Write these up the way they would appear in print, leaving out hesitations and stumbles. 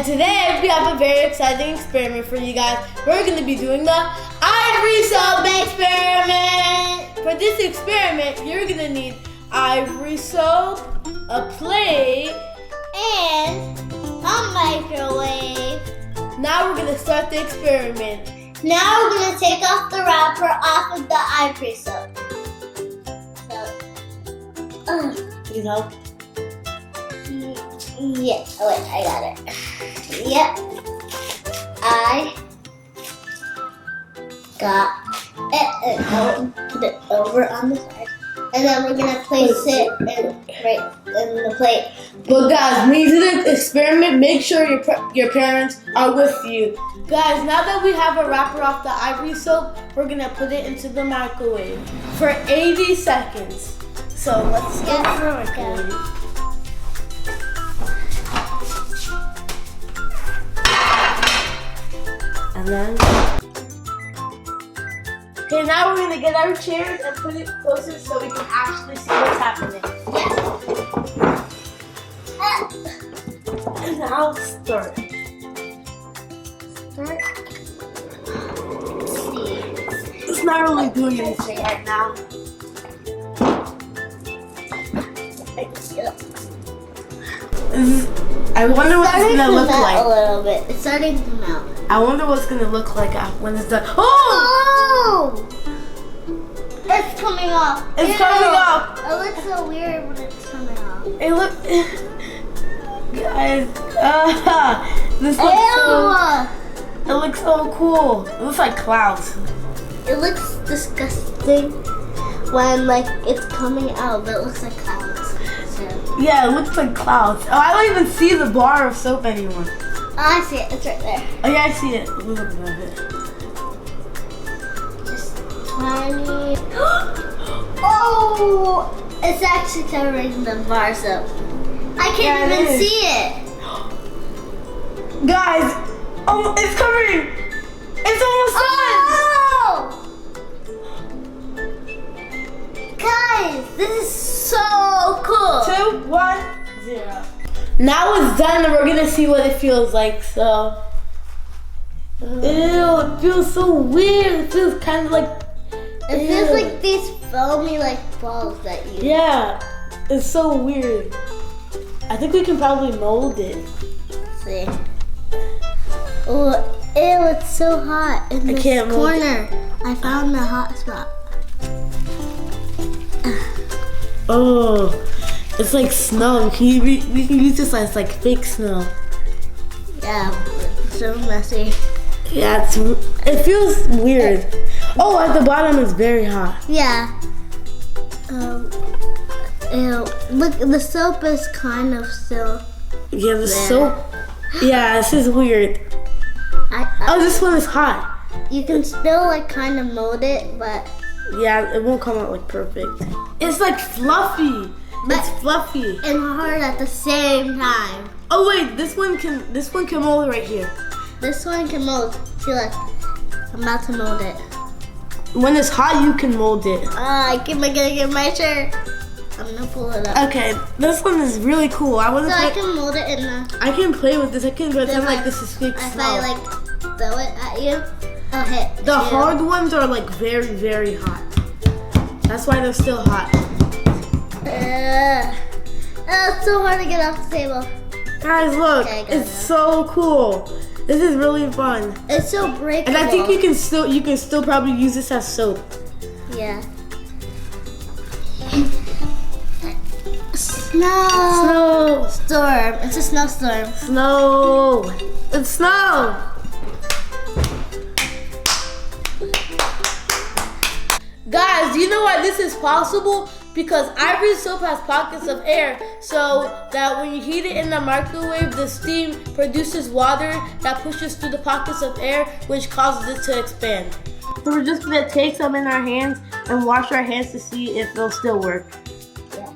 And today we have a very exciting experiment for you guys. We're going to be doing the Ivory soap experiment. For this experiment, you're going to need Ivory soap, a plate, and a microwave. Now we're going to start the experiment. Now we're going to take off the wrapper off of the Ivory soap. Need help? Yeah. Oh wait, I got it. Yep. I got it. And I'll put it over on the side. And then we're going to place it right in the plate. But guys, when you do the experiment, make sure your parents are with you. Guys, now that we have a wrapper off the Ivory soap, we're going to put it into the microwave for 80 seconds. So let's get the microwave. And then, okay, now we're gonna get our chairs and put it closer so we can actually see what's happening. And now start. Let's see. It's not really doing anything right now. I wonder what it's gonna look like. A little bit. It's starting to melt. I wonder what's gonna look like when it's done. Oh! It's coming off. It's coming off. It looks so weird when it's coming off. It looks, guys. This looks it looks so cool. It looks like clouds. It looks disgusting when it's coming out, but it looks like clouds. So. Yeah, it looks like clouds. Oh, I don't even see the bar of soap anymore. Oh, I see it. It's right there. Oh yeah, I see it. Look at it. Just 20. Oh! It's actually covering the bar soap. I can't even see it. Guys, oh, it's covering. It's almost done. Guys, this is so cool. 2, 1, 0. Now it's done and we're gonna see what it feels like, so. Ew, it feels so weird. It feels kind of like. It feels like these foamy balls that you. Yeah, it's so weird. I think we can probably mold it. Let's see. Oh, ew, it's so hot in this corner. I found the hot spot. Oh, it's like snow. We can use this as like fake snow. Yeah, it's so messy. Yeah, it feels weird. Oh, at the bottom it's very hot. Yeah. Ew. Look, the soap is kind of still. Yeah, the soap. Yeah, this is weird. Oh, this one is hot. You can still kind of mold it, but. Yeah, it won't come out perfect. It's like fluffy. It's fluffy and hard at the same time. Oh wait, this one can mold right here. This one can mold. See, look, I'm about to mold it. When it's hot, you can mold it. I'm gonna get my shirt. I'm gonna pull it up. Okay, this one is really cool. I can mold it in the. I can play with this. I can pretend like this is fake snow. If I throw it at you, it'll hit. The hard ones are very, very hot. That's why they're still hot. It's so hard to get off the table. Guys, look, it's so cool. This is really fun. It's so breakable. And I think you can still probably use this as soap. Yeah. Snow. Storm. It's a snowstorm. Snow. It's snow. Guys, do you know why this is possible? Because Ivory soap has pockets of air, so that when you heat it in the microwave, the steam produces water that pushes through the pockets of air, which causes it to expand. So we're just gonna take some in our hands and wash our hands to see if they'll still work. Yeah.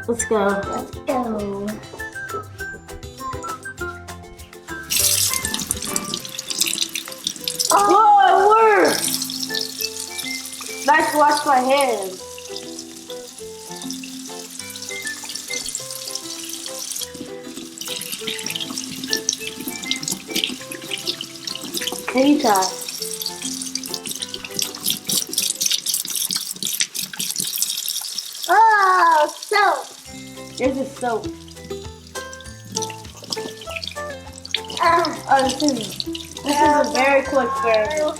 Let's go. Let's go. Oh, it works! Nice to wash my hands. Anytime. Oh, soap. This is soap. This is a very cool experiment.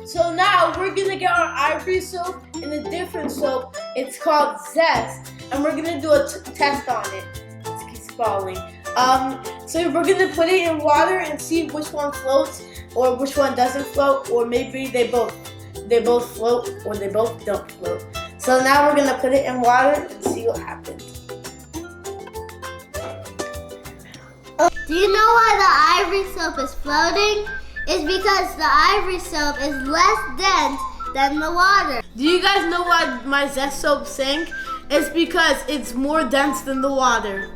So now we're gonna get our Ivory soap in a different soap. It's called Zest, and we're gonna do a test on it. Let's keep scrolling. So we're gonna put it in water and see which one floats or which one doesn't float, or maybe they both float or they both don't float. So now we're gonna put it in water and see what happens. Do you know why the Ivory soap is floating? It's because the Ivory soap is less dense than the water. Do you guys know why my Zest soap sank? It's because it's more dense than the water.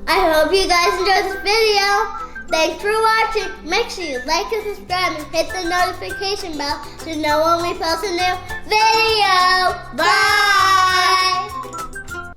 I hope you guys enjoyed this video. Thanks for watching. Make sure you like and subscribe and hit the notification bell to know when we post a new video. Bye!